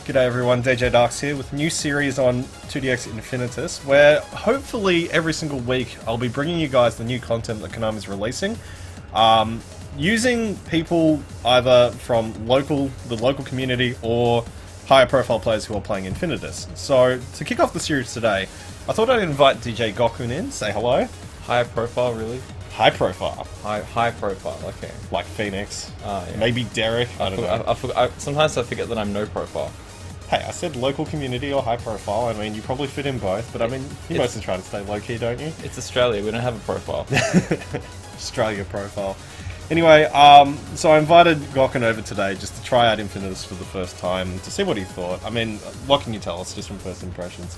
G'day everyone, DJ GOKKUN here with a new series on IIDX INFINITAS, where hopefully every single week I'll be bringing you guys the new content that Konami's releasing, using people either from the local community or higher profile players who are playing Infinitas. So to kick off the series today, I thought I'd invite DJ GOKKUN in, say hello. High profile, really? High profile. High profile, okay. Like Phoenix. Yeah. Maybe Derek, I don't know. Sometimes I forget that I'm no profile. Hey, I said local community or high profile. I mean, you probably fit in both, but I mean, you mostly try to stay low-key, don't you? It's Australia, we don't have a profile. Australia profile. Anyway, so I invited GOKKUN over today just to try out Infinitas for the first time, to see what he thought. I mean, what can you tell us just from first impressions?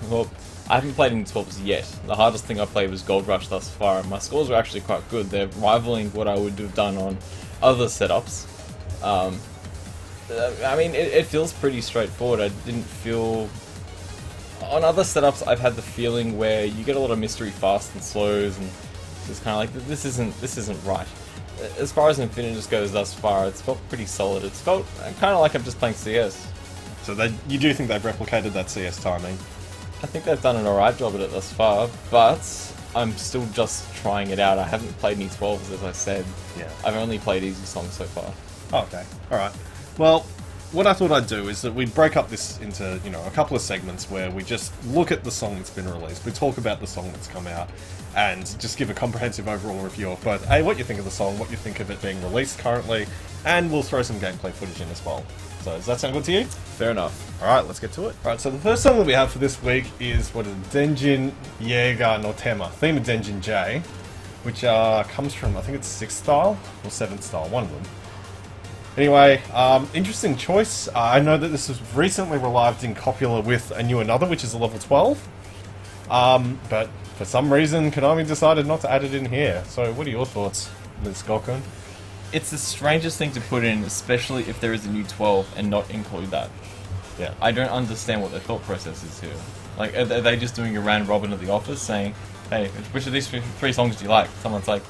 Well, I haven't played in 12s yet. The hardest thing I played was Gold Rush thus far, and my scores were actually quite good. They're rivaling what I would have done on other setups. I mean, it feels pretty straightforward. I didn't feel... On other setups, I've had the feeling where you get a lot of mystery fast and slows, and it's kind of like, this isn't right. As far as Infinitas goes thus far, it's felt pretty solid. It's felt kind of like I'm just playing CS. So you do think they've replicated that CS timing? I think they've done an alright job at it thus far, but I'm still just trying it out. I haven't played any 12s, as I said. Yeah. I've only played easy songs so far. Oh, okay. Alright. Well, what I thought I'd do is that we'd break up this into, you know, a couple of segments where we just look at the song that's been released, we talk about the song that's come out, and just give a comprehensive overall review of both, A, what you think of the song, what you think of it being released currently, and we'll throw some gameplay footage in as well. So, does that sound good to you? Fair enough. Alright, let's get to it. Alright, so the first song that we have for this week is, what is it, Denjin J no Tema, theme of Denjin J, which comes from, I think it's 6th style, or 7th style, one of them. Anyway, interesting choice. I know that this was recently relived in Copula with A New Another, which is a level 12. But for some reason, Konami decided not to add it in here. So what are your thoughts, Ms. GOKKUN? It's the strangest thing to put in, especially if there is a new 12 and not include that. Yeah. I don't understand what their thought process is here. Like, are they just doing a round robin at the office saying, hey, which of these three songs do you like? Someone's like,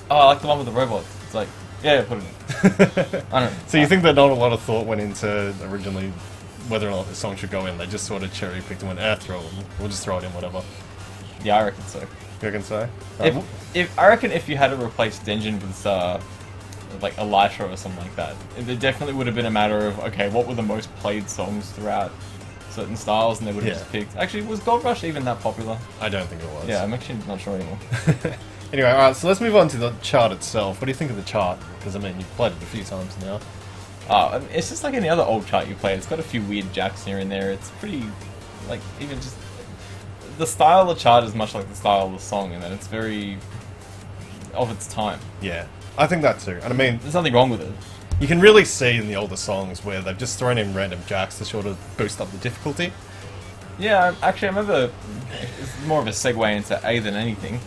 oh, I like the one with the robot. It's like, yeah, put it in. I don't know. So you think that not a lot of thought went into originally whether or not this song should go in? They just sort of cherry picked and went, throw it in. We'll just throw it in, whatever. Yeah, I reckon so. You reckon so? I reckon if you had to replace Denjin with like Elisha or something like that, there definitely would have been a matter of, okay, what were the most played songs throughout certain styles, and they would have just picked. Actually, was Gold Rush even that popular? I don't think it was. Yeah, I'm actually not sure anymore. Anyway, alright, so let's move on to the chart itself. What do you think of the chart? Because, I mean, you've played it a few times now. It's just like any other old chart you play. It's got a few weird jacks here and there. It's pretty, like, even just... The style of the chart is much like the style of the song, and that it's very... of its time. Yeah, I think that too. And I mean... There's nothing wrong with it. You can really see in the older songs where they've just thrown in random jacks to sort of boost up the difficulty. Yeah, actually, I remember... It's more of a segue into A than anything.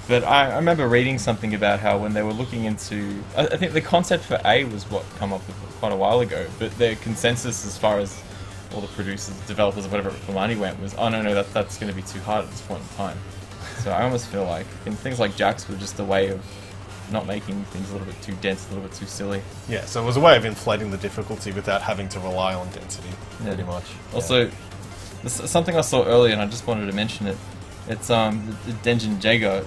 But I remember reading something about how when they were looking into... I think the concept for A was what come up with quite a while ago, but their consensus as far as all the producers, developers, or whatever for money went was, oh no, that's going to be too hard at this point in time. So I almost feel like things like jacks were just a way of not making things a little bit too dense, a little bit too silly. Yeah, so it was a way of inflating the difficulty without having to rely on density, pretty much. Also, something I saw earlier, and I just wanted to mention it. It's the Denjin J.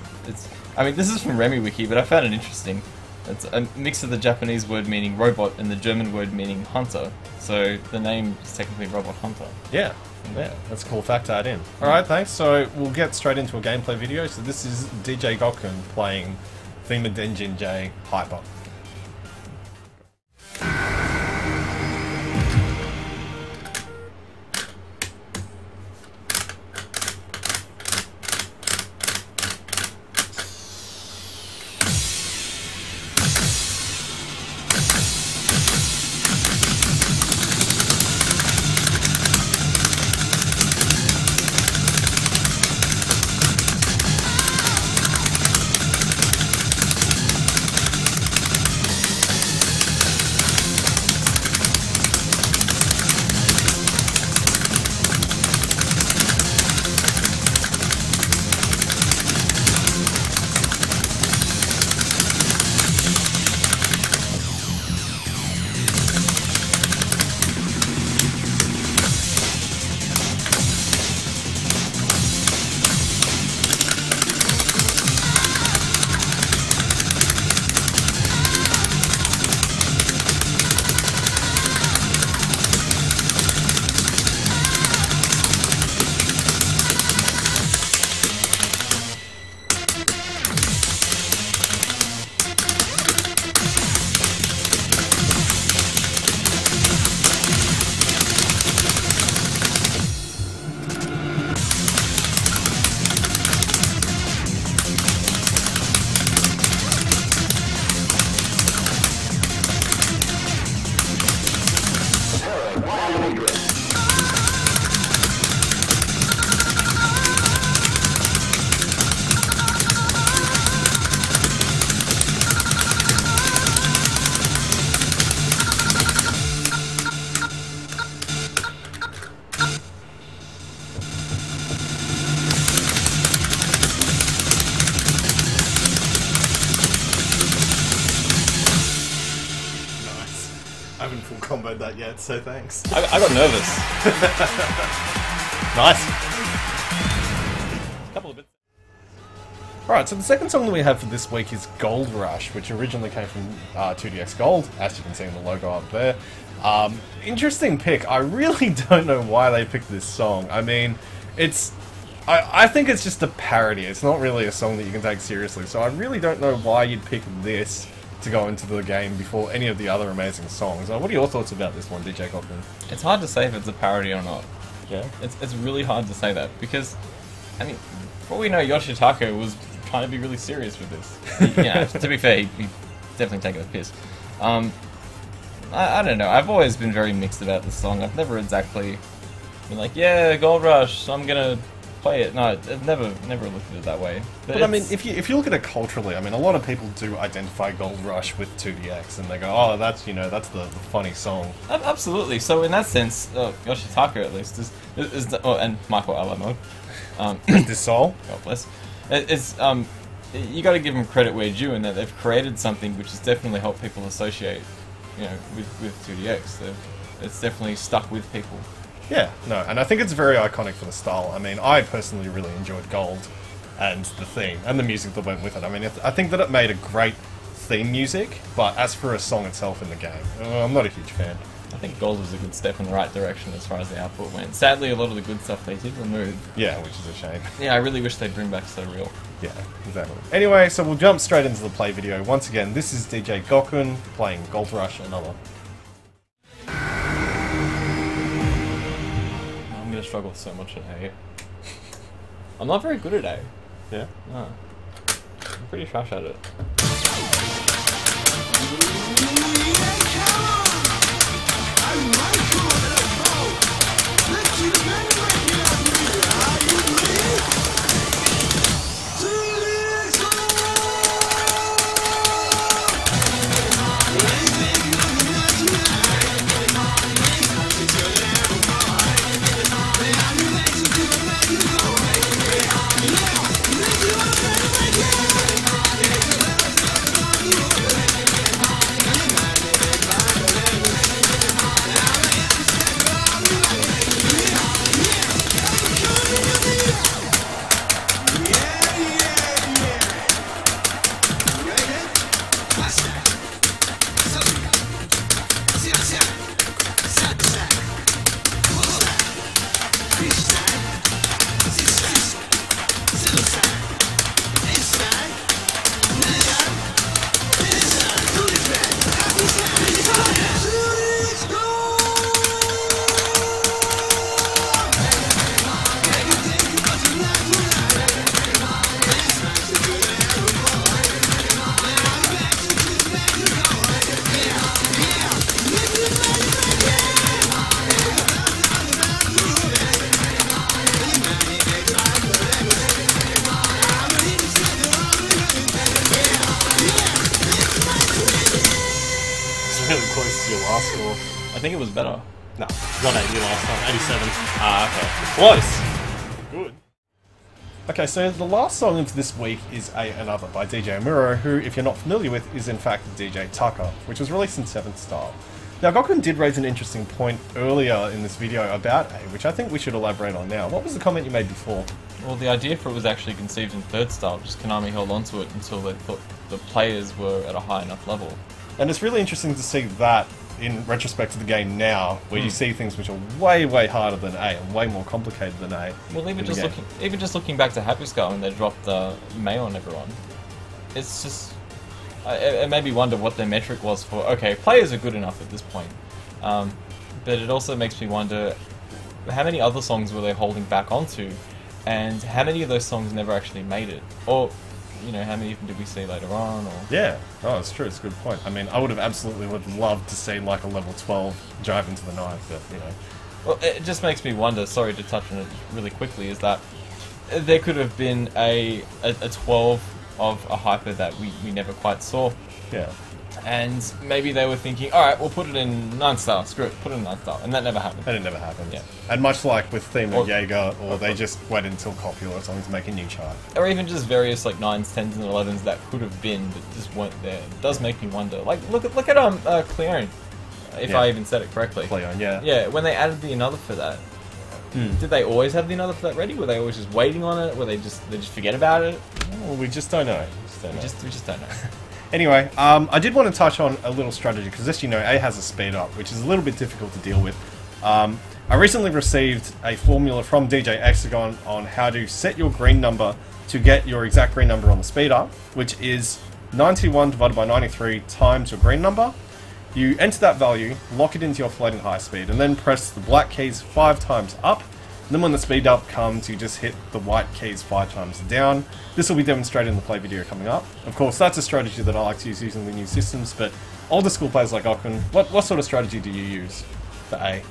I mean, this is from Remy Wiki, but I found it interesting. It's a mix of the Japanese word meaning robot and the German word meaning hunter. So the name is technically Robot Hunter. Yeah, that's a cool fact to add in. Alright, thanks. So we'll get straight into a gameplay video. So this is DJ GOKKUN playing theme of Denjin J, Hyper. I haven't full comboed that yet, so thanks. I got nervous. Nice. Couple of bits. Alright, so the second song that we have for this week is Gold Rush, which originally came from 2DX Gold, as you can see in the logo up there. Interesting pick. I really don't know why they picked this song. I mean, I think it's just a parody. It's not really a song that you can take seriously, so I really don't know why you'd pick this to go into the game before any of the other amazing songs. What are your thoughts about this one, DJ GOKKUN? It's hard to say if it's a parody or not. Yeah? It's really hard to say that, because, I mean, for all we know, Yoshitaka was trying to be really serious with this. To be fair, he definitely taken a piss. I don't know, I've always been very mixed about this song. I've never exactly been like, yeah, Gold Rush, so I'm gonna play it. No, I've never looked at it that way. But I mean, if you look at it culturally, I mean, a lot of people do identify Gold Rush with 2DX, and they go, oh, that's the funny song. Absolutely. So in that sense, Yoshitaka at least is and Michael Alamo. This soul. God bless. You got to give them credit where due, in that they've created something which has definitely helped people associate, with 2DX. It's definitely stuck with people. Yeah, no, and I think it's very iconic for the style. I mean, I personally really enjoyed Gold and the theme and the music that went with it. I mean, I think that it made a great theme music, but as for a song itself in the game, I'm not a huge fan. I think Gold was a good step in the right direction as far as the output went. Sadly, a lot of the good stuff they did remove. Yeah, which is a shame. Yeah, I really wish they'd bring back So Real. Yeah, exactly. Anyway, so we'll jump straight into the play video. Once again, this is DJ GOKKUN playing Gold Rush, another. I'm gonna struggle so much at A. I'm not very good at A. Yeah? No. I'm pretty trash at it. I think it was better. No, not 80 last time, 87. Ah, okay. Close! Good. Okay, so the last song of this week is Another by DJ Amuro, who, if you're not familiar with, is in fact DJ Tucker, which was released in 7th style. Now, GOKKUN did raise an interesting point earlier in this video about A, which I think we should elaborate on now. What was the comment you made before? Well, the idea for it was actually conceived in 3rd style, just Konami held onto it until they thought the players were at a high enough level. And it's really interesting to see that in retrospect to the game now, where you see things which are way, way harder than A and way more complicated than A. Well, even just looking back to Happy Scar when they dropped May on everyone, it's just it made me wonder what their metric was for. Okay, players are good enough at this point, but it also makes me wonder how many other songs were they holding back onto, and how many of those songs never actually made it, or how many of them did we see later on? Or yeah, oh, it's true. It's a good point. I mean, I would have absolutely loved to see like a level 12 Drive into the Night, but Well, it just makes me wonder. Sorry to touch on it really quickly. Is that there could have been a 12 of a hyper that we never quite saw. Yeah. And maybe they were thinking, alright, we'll put it in 9 star, screw it, put it in 9 star. And that never happened. And it never happened. Yeah. And much like with Theme and Jaeger, or they just waited until Copula songs to make a new chart. Or even just various like 9s, 10s, and 11s that could have been, but just weren't there. It does make me wonder. Like, look at Cleone. if Yeah. I even said it correctly. Play on, yeah. Yeah, when they added the another for that, did they always have the another for that ready? Were they always just waiting on it? Were they just forget about it? Well, we just don't know. We just don't know. Anyway, I did want to touch on a little strategy, because as you know, A has a speed up, which is a little bit difficult to deal with. I recently received a formula from DJ Hexagon on how to set your green number to get your exact green number on the speed up, which is 91 divided by 93 times your green number. You enter that value, lock it into your floating high speed, and then press the black keys 5 times up. And then when the speed up comes, you just hit the white keys 5 times down. This will be demonstrated in the play video coming up. Of course, that's a strategy that I like to use using the new systems, but older school players like Gokkun, what sort of strategy do you use for A?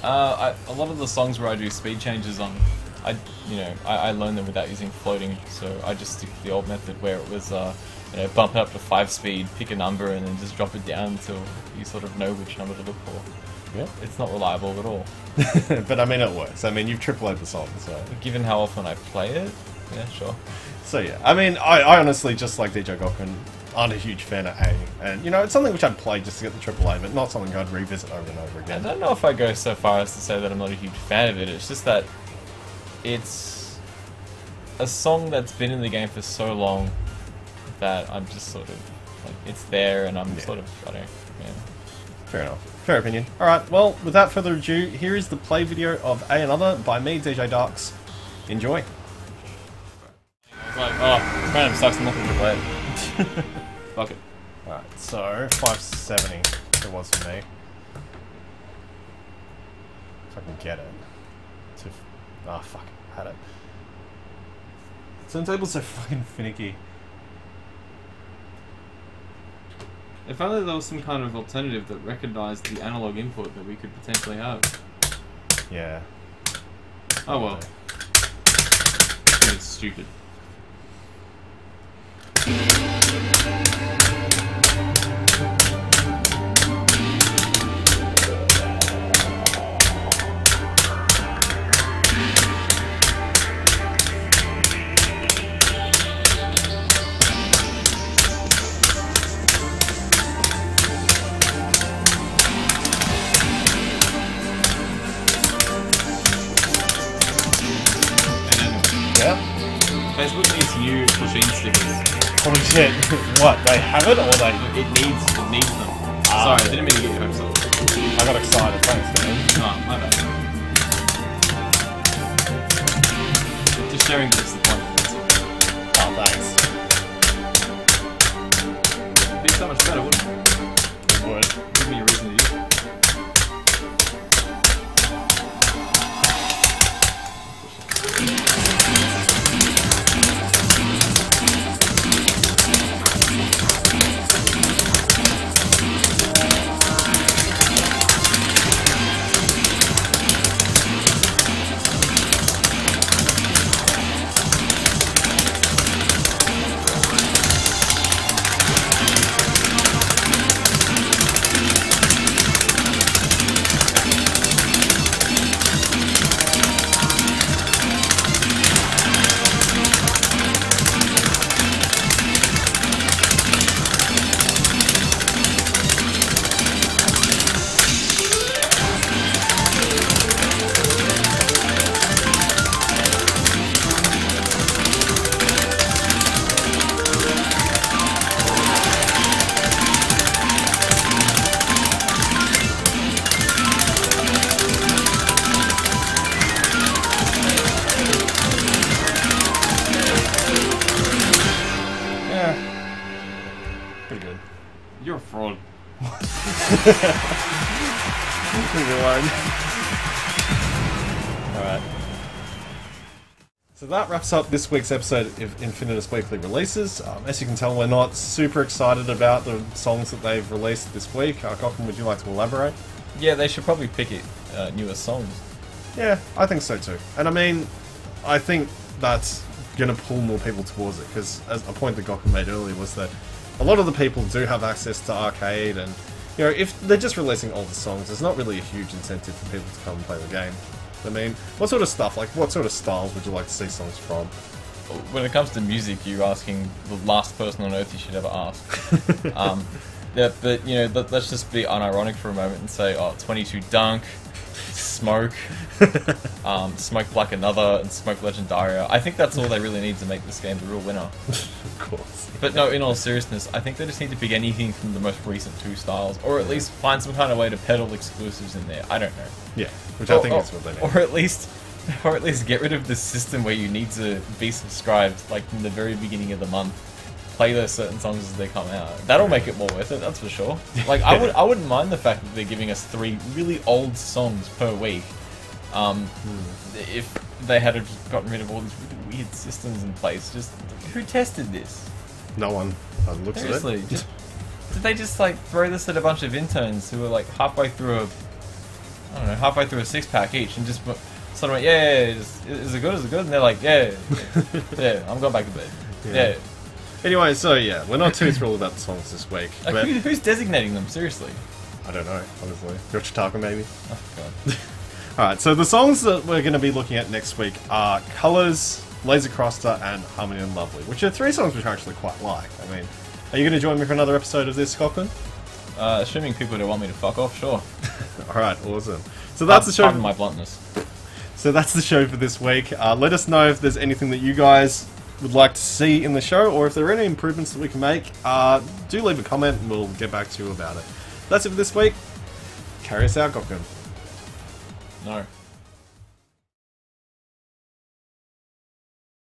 A lot of the songs where I do speed changes on, I learned them without using floating, so I just stick to the old method where it was, bump it up to 5 speed, pick a number, and then just drop it down until you sort of know which number to look for. Yeah. It's not reliable at all. But I mean, it works. I mean, you've triple-O'd the song, so... Given how often I play it, yeah, sure. So yeah, I mean, I honestly, just like DJ GOKKUN, aren't a huge fan of A. And, it's something which I'd play just to get the AAA, but not something I'd revisit over and over I again. don't know if I go so far as to say that I'm not a huge fan of it. It's just that it's a song that's been in the game for so long that I'm just sort of, like, it's there and I'm sort of, I don't know, yeah. Fair enough. Fair opinion. Alright, well, without further ado, here is the play video of A Another by me, DJ DARQs. Enjoy. I was like, oh, this random sucks, I'm not going to play it. Fuck it. Alright, so 570 it was for me. If I can get it. Fuck, had it. Turntable's so fucking finicky. If only there was some kind of alternative that recognised the analog input that we could potentially have. Yeah. Oh well. It's stupid. Facebook needs new machine stickers. Oh shit. What? They have it or they... It needs them. Sorry, I didn't mean to get your hopes up. I got excited, thanks man. Oh, my bad. Just sharing the disappointment. Oh, thanks. It'd be so much better, wouldn't it? It would. Give me a reason to use it. Pretty good. You're a fraud. Pretty good one. Alright. So that wraps up this week's episode of INFINITAS Weekly releases. As you can tell, we're not super excited about the songs that they've released this week. Gokkun, would you like to elaborate? Yeah, they should probably pick it newer songs. Yeah, I think so too. And I mean, I think that's going to pull more people towards it, because as a point that Gokkun made earlier was that a lot of the people do have access to arcade, and if they're just releasing older songs, there's not really a huge incentive for people to come and play the game. I mean, what sort of stuff, like what sort of styles would you like to see songs from? When it comes to music, you're asking the last person on earth you should ever ask. Yeah, but you know, let's just be unironic for a moment and say, oh, 22 Dunk, Smoke, Smoke Black Another, and Smoke Legendaria. I think that's all they really need to make this game the real winner. Of course. But no, in all seriousness, I think they just need to pick anything from the most recent two styles, or at least find some kind of way to peddle exclusives in there. I don't know. Yeah, which I think is what they need. Or at least get rid of the system where you need to be subscribed, like from the very beginning of the month. Play those certain songs as they come out. That'll make it more worth it, that's for sure. Like I wouldn't mind the fact that they're giving us 3 really old songs per week. If they had just gotten rid of all these really weird systems in place, just who tested this? No one. By the looks Seriously, of it. did they just like throw this at a bunch of interns who were like halfway through a 6-pack each and just sort of went, yeah, is it good? Is it good? And they're like, yeah, I'm going back to bed. Yeah. Anyway, so yeah, we're not too thrilled about the songs this week. Like, But who's designating them? Seriously. I don't know, honestly. Yoshitaka, maybe? Oh god. Alright, so the songs that we're going to be looking at next week are Colours, Laser Croster, and Harmony and Lovely, which are 3 songs which I actually quite like. I mean, are you going to join me for another episode of this, GOKKUN? Assuming people don't want me to fuck off, sure. Alright, awesome. So that's the show. Pardon my bluntness. So that's the show for this week. Let us know if there's anything that you guys would like to see in the show, or if there are any improvements that we can make. Do leave a comment and we'll get back to you about it. That's it for this week. Carry us out, GOKKUN. No.